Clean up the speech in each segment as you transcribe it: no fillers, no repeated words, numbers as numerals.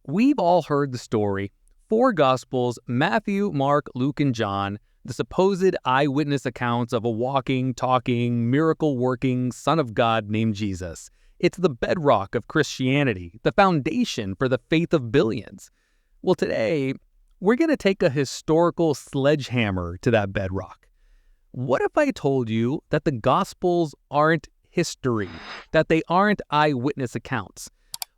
We've all heard the story. Four Gospels, Matthew, Mark, Luke, and John, the supposed eyewitness accounts of a walking, talking, miracle-working Son of God named Jesus. It's the bedrock of Christianity, the foundation for the faith of billions. Well, today, we're going to take a historical sledgehammer to that bedrock. What if I told you that the Gospels aren't history, that they aren't eyewitness accounts?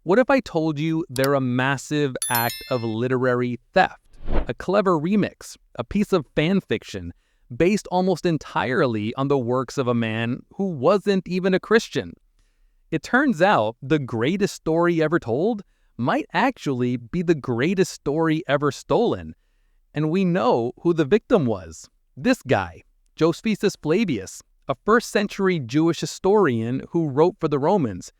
What if I told you they're a massive act of literary theft, a clever remix, a piece of fan fiction based almost entirely on the works of a man who wasn't even a Christian? It turns out the greatest story ever told might actually be the greatest story ever stolen. And we know who the victim was. This guy, Josephus Flavius, a 1st-century Jewish historian who wrote for the Romans.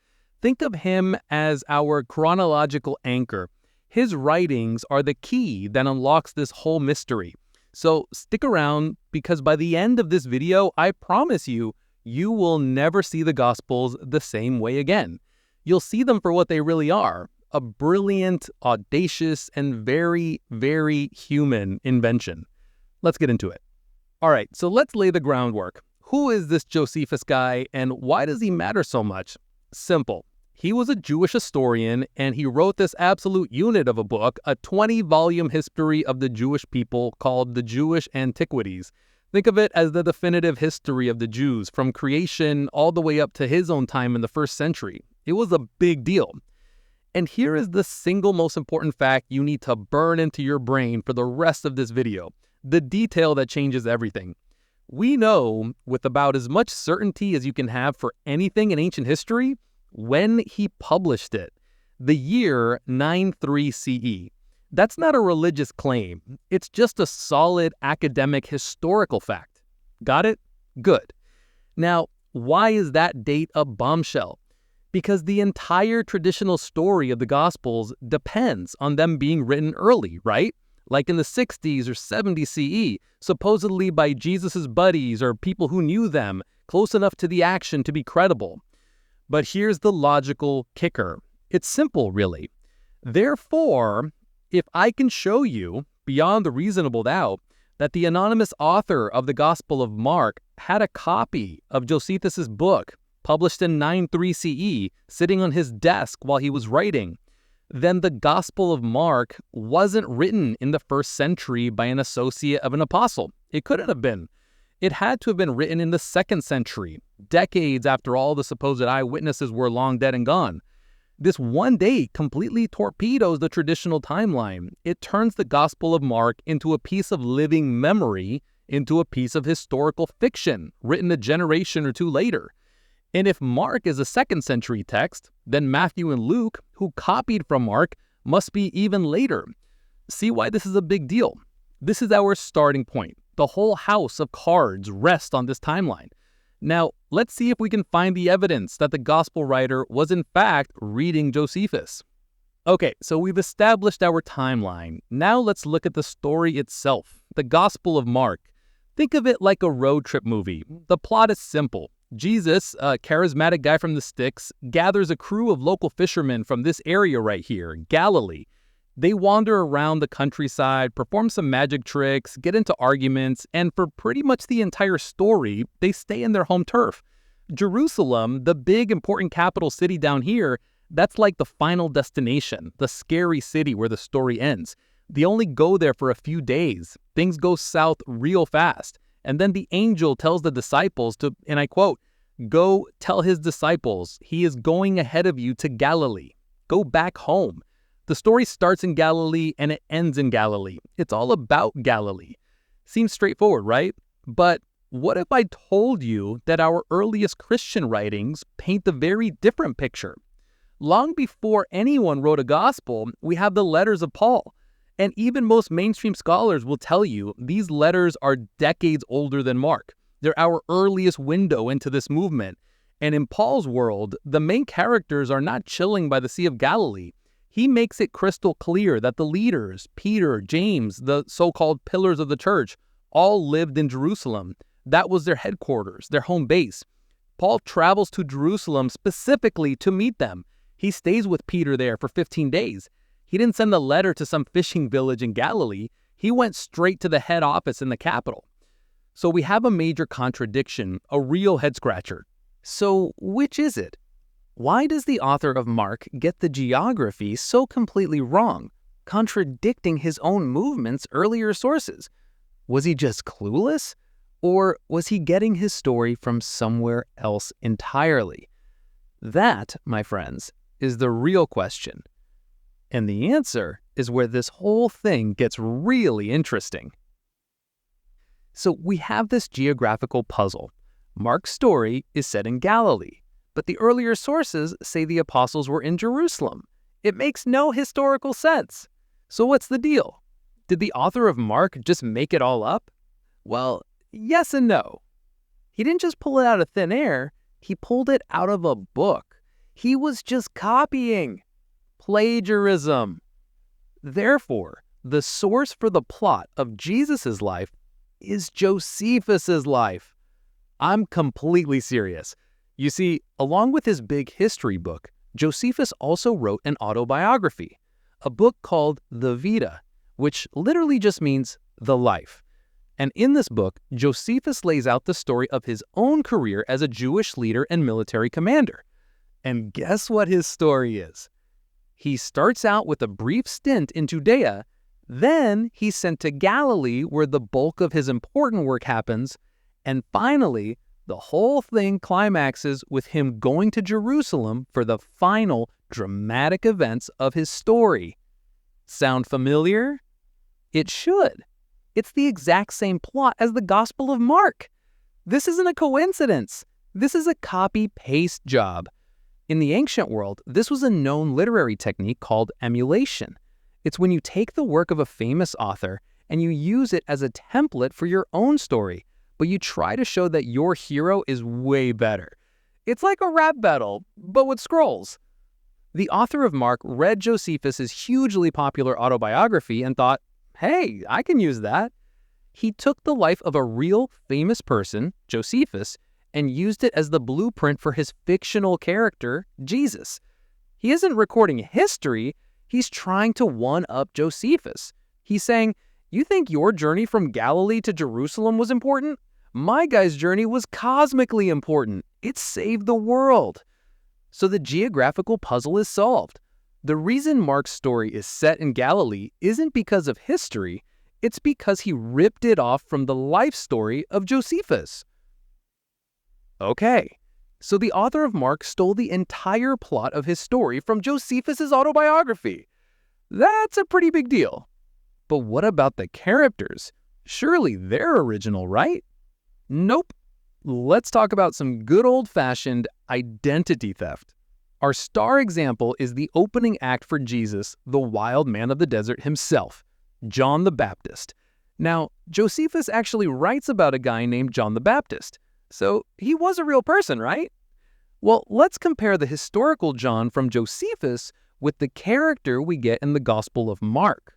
Think of him as our chronological anchor. His writings are the key that unlocks this whole mystery. So stick around, because by the end of this video, I promise you, you will never see the Gospels the same way again. You'll see them for what they really are, a brilliant, audacious, and very, very human invention. Let's get into it. All right, so let's lay the groundwork. Who is this Josephus guy, and why does he matter so much? Simple. He was a Jewish historian, and he wrote this absolute unit of a book, a 20-volume history of the Jewish people called the Jewish Antiquities. Think of it as the definitive history of the Jews, from creation all the way up to his own time in the 1st century. It was a big deal. And here is the single most important fact you need to burn into your brain for the rest of this video, the detail that changes everything. We know, with about as much certainty as you can have for anything in ancient history, when he published it, the year 93 CE. That's not a religious claim. It's just a solid academic historical fact. Got it? Good. Now, why is that date a bombshell? Because the entire traditional story of the Gospels depends on them being written early, right? Like in the 60s or 70s CE, supposedly by Jesus' buddies or people who knew them, close enough to the action to be credible. But here's the logical kicker. It's simple, really. Therefore, if I can show you, beyond a reasonable doubt, that the anonymous author of the Gospel of Mark had a copy of Josephus' book, published in 93 CE, sitting on his desk while he was writing, then the Gospel of Mark wasn't written in the 1st century by an associate of an apostle. It couldn't have been. It had to have been written in the 2nd century, decades after all the supposed eyewitnesses were long dead and gone. This one date completely torpedoes the traditional timeline. It turns the Gospel of Mark into a piece of living memory, into a piece of historical fiction, written a generation or two later. And if Mark is a 2nd century text, then Matthew and Luke, who copied from Mark, must be even later. See why this is a big deal? This is our starting point. The whole house of cards rests on this timeline. Now, let's see if we can find the evidence that the gospel writer was in fact reading Josephus. Okay, so we've established our timeline. Now let's look at the story itself, the Gospel of Mark. Think of it like a road trip movie. The plot is simple. Jesus, a charismatic guy from the sticks, gathers a crew of local fishermen from this area right here, Galilee. They wander around the countryside, perform some magic tricks, get into arguments, and for pretty much the entire story, they stay in their home turf. Jerusalem, the big important capital city down here, that's like the final destination, the scary city where the story ends. They only go there for a few days. Things go south real fast. And then the angel tells the disciples to, and I quote, "Go tell his disciples, he is going ahead of you to Galilee. Go back home." The story starts in Galilee and it ends in Galilee. It's all about Galilee. Seems straightforward, right? But what if I told you that our earliest Christian writings paint a very different picture? Long before anyone wrote a gospel, we have the letters of Paul. And even most mainstream scholars will tell you these letters are decades older than Mark. They're our earliest window into this movement. And in Paul's world, the main characters are not chilling by the Sea of Galilee. He makes it crystal clear that the leaders, Peter, James, the so-called pillars of the church, all lived in Jerusalem. That was their headquarters, their home base. Paul travels to Jerusalem specifically to meet them. He stays with Peter there for 15 days. He didn't send a letter to some fishing village in Galilee. He went straight to the head office in the capital. So we have a major contradiction, a real head-scratcher. So which is it? Why does the author of Mark get the geography so completely wrong, contradicting his own movement's earlier sources? Was he just clueless? Or was he getting his story from somewhere else entirely? That, my friends, is the real question. And the answer is where this whole thing gets really interesting. So we have this geographical puzzle. Mark's story is set in Galilee, but the earlier sources say the apostles were in Jerusalem. It makes no historical sense. So what's the deal? Did the author of Mark just make it all up? Well, yes and no. He didn't just pull it out of thin air, he pulled it out of a book. He was just copying. Plagiarism. Therefore, the source for the plot of Jesus' life is Josephus' life. I'm completely serious. You see, along with his big history book, Josephus also wrote an autobiography, a book called the Vita, which literally just means the life. And in this book, Josephus lays out the story of his own career as a Jewish leader and military commander. And guess what his story is? He starts out with a brief stint in Judea, then he's sent to Galilee where the bulk of his important work happens, and finally, the whole thing climaxes with him going to Jerusalem for the final dramatic events of his story. Sound familiar? It should. It's the exact same plot as the Gospel of Mark. This isn't a coincidence. This is a copy-paste job. In the ancient world, this was a known literary technique called emulation. It's when you take the work of a famous author and you use it as a template for your own story, but you try to show that your hero is way better. It's like a rap battle, but with scrolls. The author of Mark read Josephus' hugely popular autobiography and thought, hey, I can use that. He took the life of a real famous person, Josephus, and used it as the blueprint for his fictional character, Jesus. He isn't recording history, he's trying to one-up Josephus. He's saying, you think your journey from Galilee to Jerusalem was important? My guy's journey was cosmically important. It saved the world. So the geographical puzzle is solved. The reason Mark's story is set in Galilee isn't because of history, it's because he ripped it off from the life story of Josephus. Okay, so the author of Mark stole the entire plot of his story from Josephus' autobiography. That's a pretty big deal. But what about the characters? Surely they're original, right? Nope. Let's talk about some good old-fashioned identity theft. Our star example is the opening act for Jesus, the wild man of the desert himself, John the Baptist. Now, Josephus actually writes about a guy named John the Baptist. So he was a real person, right? Well, let's compare the historical John from Josephus with the character we get in the Gospel of Mark.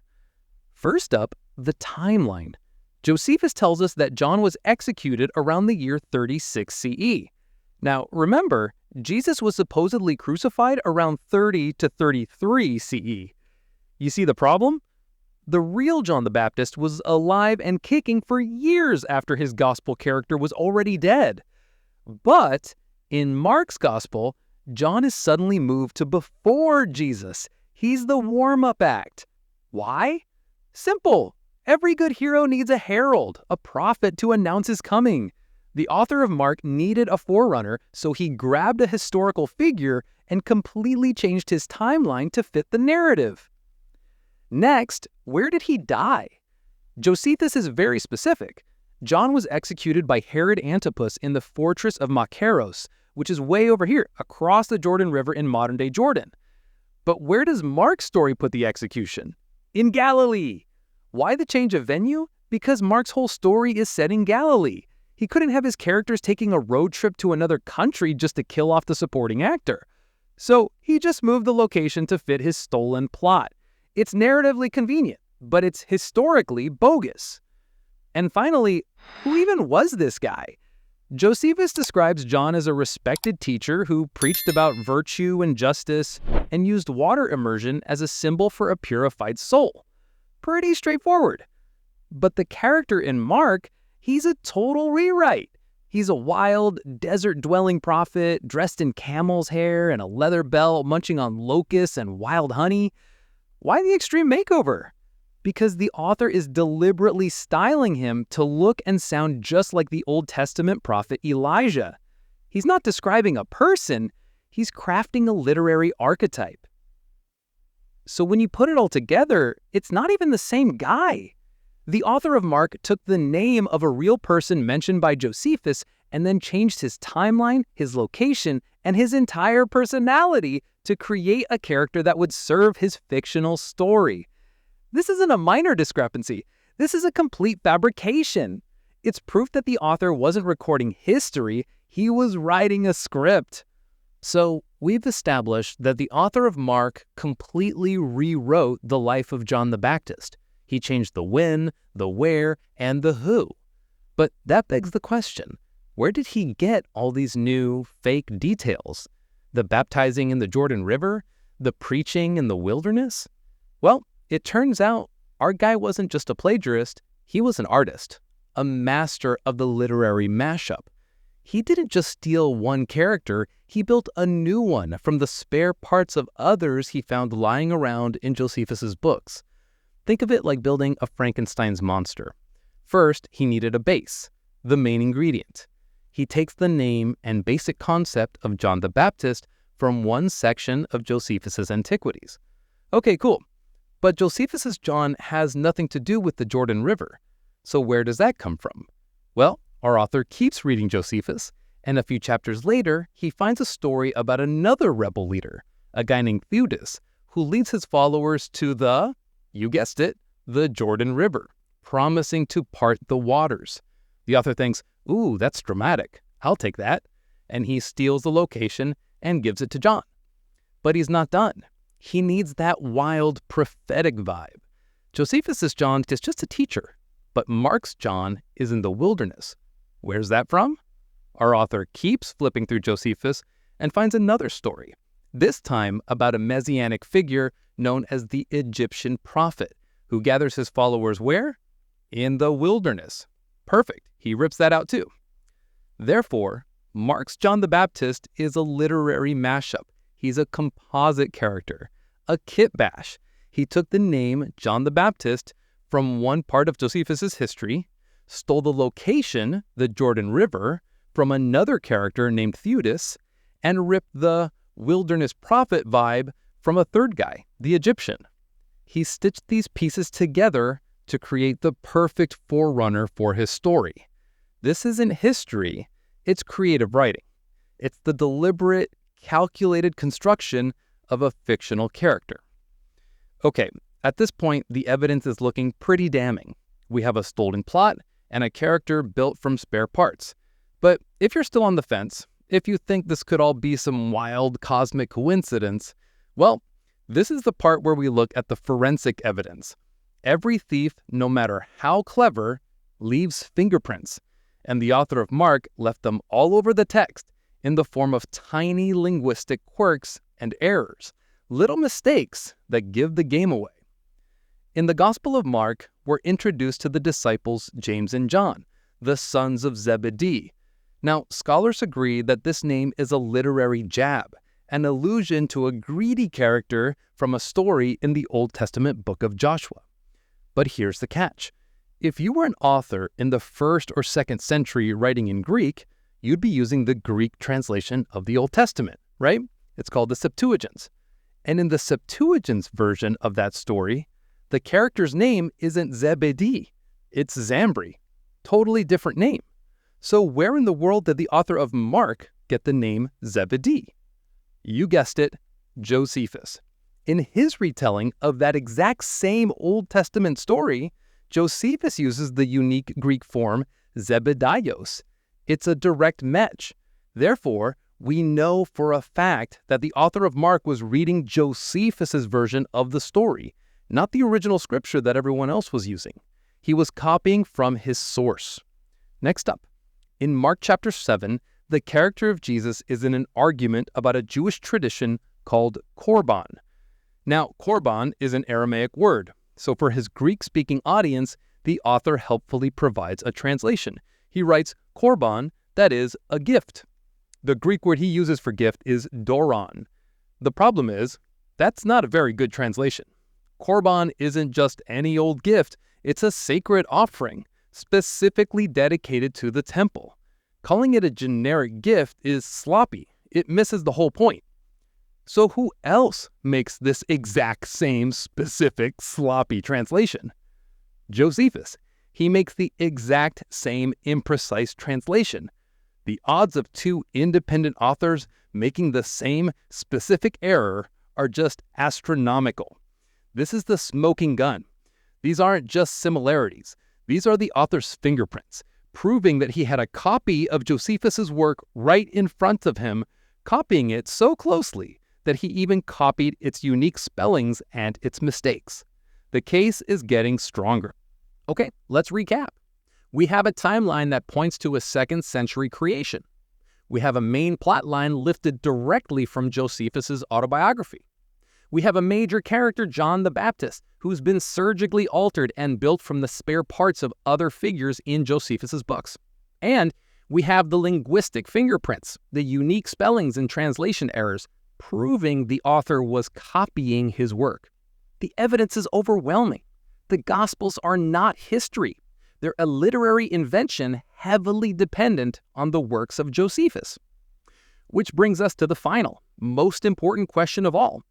First up, the timeline. Josephus tells us that John was executed around the year 36 CE. Now, remember, Jesus was supposedly crucified around 30 to 33 CE. You see the problem? The real John the Baptist was alive and kicking for years after his gospel character was already dead. But in Mark's gospel, John is suddenly moved to before Jesus. He's the warm-up act. Why? Simple. Every good hero needs a herald, a prophet to announce his coming. The author of Mark needed a forerunner, so he grabbed a historical figure and completely changed his timeline to fit the narrative. Next, where did he die? Josephus is very specific. John was executed by Herod Antipas in the fortress of Machaeros, which is way over here, across the Jordan River in modern-day Jordan. But where does Mark's story put the execution? In Galilee. Why the change of venue? Because Mark's whole story is set in Galilee. He couldn't have his characters taking a road trip to another country just to kill off the supporting actor. So he just moved the location to fit his stolen plot. It's narratively convenient, but it's historically bogus. And finally, who even was this guy? Josephus describes John as a respected teacher who preached about virtue and justice and used water immersion as a symbol for a purified soul. Pretty straightforward. But the character in Mark, he's a total rewrite. He's a wild, desert-dwelling prophet dressed in camel's hair and a leather belt, munching on locusts and wild honey. Why the extreme makeover? Because the author is deliberately styling him to look and sound just like the Old Testament prophet Elijah. He's not describing a person, he's crafting a literary archetype. So when you put it all together, it's not even the same guy. The author of Mark took the name of a real person mentioned by Josephus and then changed his timeline, his location, and his entire personality to create a character that would serve his fictional story. This isn't a minor discrepancy. This is a complete fabrication. It's proof that the author wasn't recording history, he was writing a script. So we've established that the author of Mark completely rewrote the life of John the Baptist. He changed the when, the where, and the who. But that begs the question, where did he get all these new, fake details? The baptizing in the Jordan River? The preaching in the wilderness? Well, it turns out our guy wasn't just a plagiarist, he was an artist, a master of the literary mashup. He didn't just steal one character, he built a new one from the spare parts of others he found lying around in Josephus's books. Think of it like building a Frankenstein's monster. First, he needed a base, the main ingredient. He takes the name and basic concept of John the Baptist from one section of Josephus's Antiquities. Okay, cool. But Josephus's John has nothing to do with the Jordan River. So where does that come from? Well, our author keeps reading Josephus, and a few chapters later, he finds a story about another rebel leader, a guy named Theudas, who leads his followers to the, you guessed it, the Jordan River, promising to part the waters. The author thinks, ooh, that's dramatic. I'll take that. And he steals the location and gives it to John. But he's not done. He needs that wild, prophetic vibe. Josephus's John is just a teacher, but Mark's John is in the wilderness. Where's that from? Our author keeps flipping through Josephus and finds another story, this time about a messianic figure known as the Egyptian prophet, who gathers his followers where? In the wilderness. Perfect. He rips that out too. Therefore, Mark's John the Baptist is a literary mashup. He's a composite character, a kitbash. He took the name John the Baptist from one part of Josephus's history, stole the location, the Jordan River, from another character named Theudas, and ripped the wilderness prophet vibe from a third guy, the Egyptian. He stitched these pieces together to create the perfect forerunner for his story. This isn't history, it's creative writing. It's the deliberate, calculated construction of a fictional character. Okay, at this point, the evidence is looking pretty damning. We have a stolen plot and a character built from spare parts. But if you're still on the fence, if you think this could all be some wild cosmic coincidence, well, this is the part where we look at the forensic evidence. Every thief, no matter how clever, leaves fingerprints, and the author of Mark left them all over the text in the form of tiny linguistic quirks and errors, little mistakes that give the game away. In the Gospel of Mark, we're introduced to the disciples James and John, the sons of Zebedee. Now, scholars agree that this name is a literary jab, an allusion to a greedy character from a story in the Old Testament book of Joshua. But here's the catch. If you were an author in the 1st or 2nd century writing in Greek, you'd be using the Greek translation of the Old Testament, right? It's called the Septuagint. And in the Septuagint's version of that story, the character's name isn't Zebedee, it's Zambri. Totally different name. So where in the world did the author of Mark get the name Zebedee? You guessed it, Josephus. In his retelling of that exact same Old Testament story, Josephus uses the unique Greek form Zebedios. It's a direct match. Therefore, we know for a fact that the author of Mark was reading Josephus's version of the story, not the original scripture that everyone else was using. He was copying from his source. Next up, In Mark chapter 7, the character of Jesus is in an argument about a Jewish tradition called korban. Now, korban is an Aramaic word, so for his Greek-speaking audience, the author helpfully provides a translation. He writes korban, that is, a gift. The Greek word he uses for gift is doron. The problem is, that's not a very good translation. Korban isn't just any old gift, it's a sacred offering, specifically dedicated to the temple. Calling it a generic gift is sloppy. It misses the whole point. So who else makes this exact same specific sloppy translation? Josephus. He makes the exact same imprecise translation. The odds of two independent authors making the same specific error are just astronomical. This is the smoking gun. These aren't just similarities. These are the author's fingerprints, proving that he had a copy of Josephus's work right in front of him, copying it so closely that he even copied its unique spellings and its mistakes. The case is getting stronger. Okay, let's recap. We have a timeline that points to a 2nd century creation. We have a main plot line lifted directly from Josephus's autobiography. We have a major character, John the Baptist, who's been surgically altered and built from the spare parts of other figures in Josephus's books. And we have the linguistic fingerprints, the unique spellings and translation errors, proving the author was copying his work. The evidence is overwhelming. The Gospels are not history. They're a literary invention heavily dependent on the works of Josephus. Which brings us to the final, most important question of all.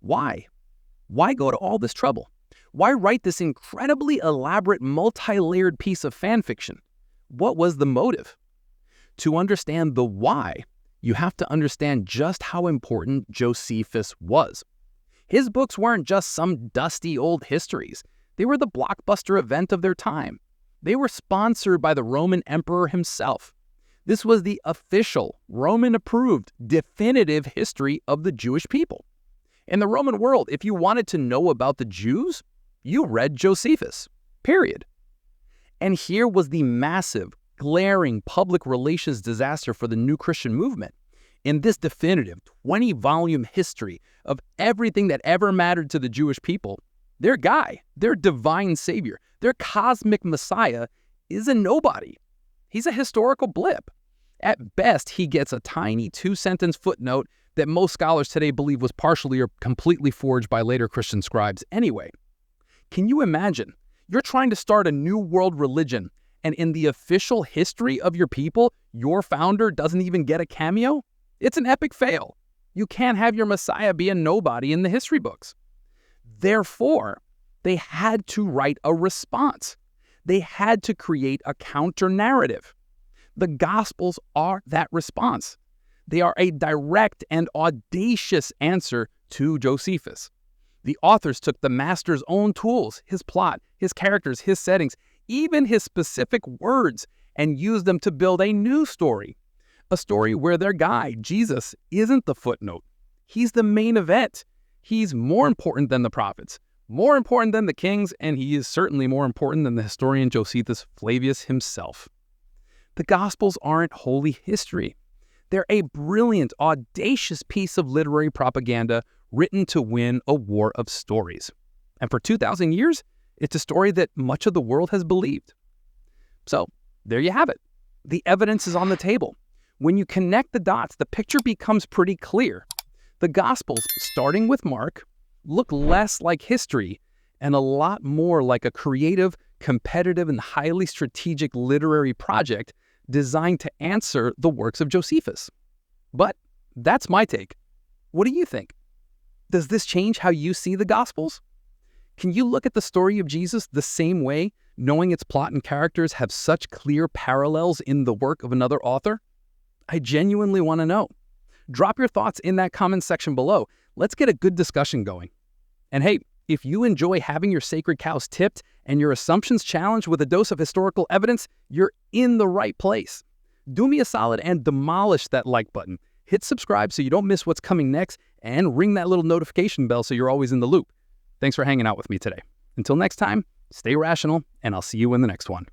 Why? Why go to all this trouble? Why write this incredibly elaborate, multi-layered piece of fan fiction? What was the motive? To understand the why, you have to understand just how important Josephus was. His books weren't just some dusty old histories. They were the blockbuster event of their time. They were sponsored by the Roman emperor himself. This was the official, Roman-approved, definitive history of the Jewish people. In the Roman world, if you wanted to know about the Jews, you read Josephus, period. And here was the massive, glaring public relations disaster for the new Christian movement. In this definitive 20-volume history of everything that ever mattered to the Jewish people, their guy, their divine savior, their cosmic Messiah is a nobody. He's a historical blip. At best, he gets a tiny 2-sentence footnote that most scholars today believe was partially or completely forged by later Christian scribes anyway. Can you imagine? You're trying to start a new world religion, and in the official history of your people, your founder doesn't even get a cameo? It's an epic fail. You can't have your Messiah be a nobody in the history books. Therefore, they had to write a response. They had to create a counter-narrative. The Gospels are that response. They are a direct and audacious answer to Josephus. The authors took the master's own tools, his plot, his characters, his settings, even his specific words, and used them to build a new story. A story where their guy, Jesus, isn't the footnote. He's the main event. He's more important than the prophets, more important than the kings, and he is certainly more important than the historian Josephus Flavius himself. The Gospels aren't holy history. They're a brilliant, audacious piece of literary propaganda written to win a war of stories. And for 2,000 years, it's a story that much of the world has believed. So, there you have it. The evidence is on the table. When you connect the dots, the picture becomes pretty clear. The Gospels, starting with Mark, look less like history and a lot more like a creative, competitive, and highly strategic literary project designed to answer the works of Josephus. But that's my take. What do you think? Does this change how you see the Gospels? Can you look at the story of Jesus the same way, knowing its plot and characters have such clear parallels in the work of another author? I genuinely want to know. Drop your thoughts in that comment section below. Let's get a good discussion going. And hey, if you enjoy having your sacred cows tipped and your assumptions challenged with a dose of historical evidence, you're in the right place. Do me a solid and demolish that like button. Hit subscribe so you don't miss what's coming next, and ring that little notification bell so you're always in the loop. Thanks for hanging out with me today. Until next time, stay rational, and I'll see you in the next one.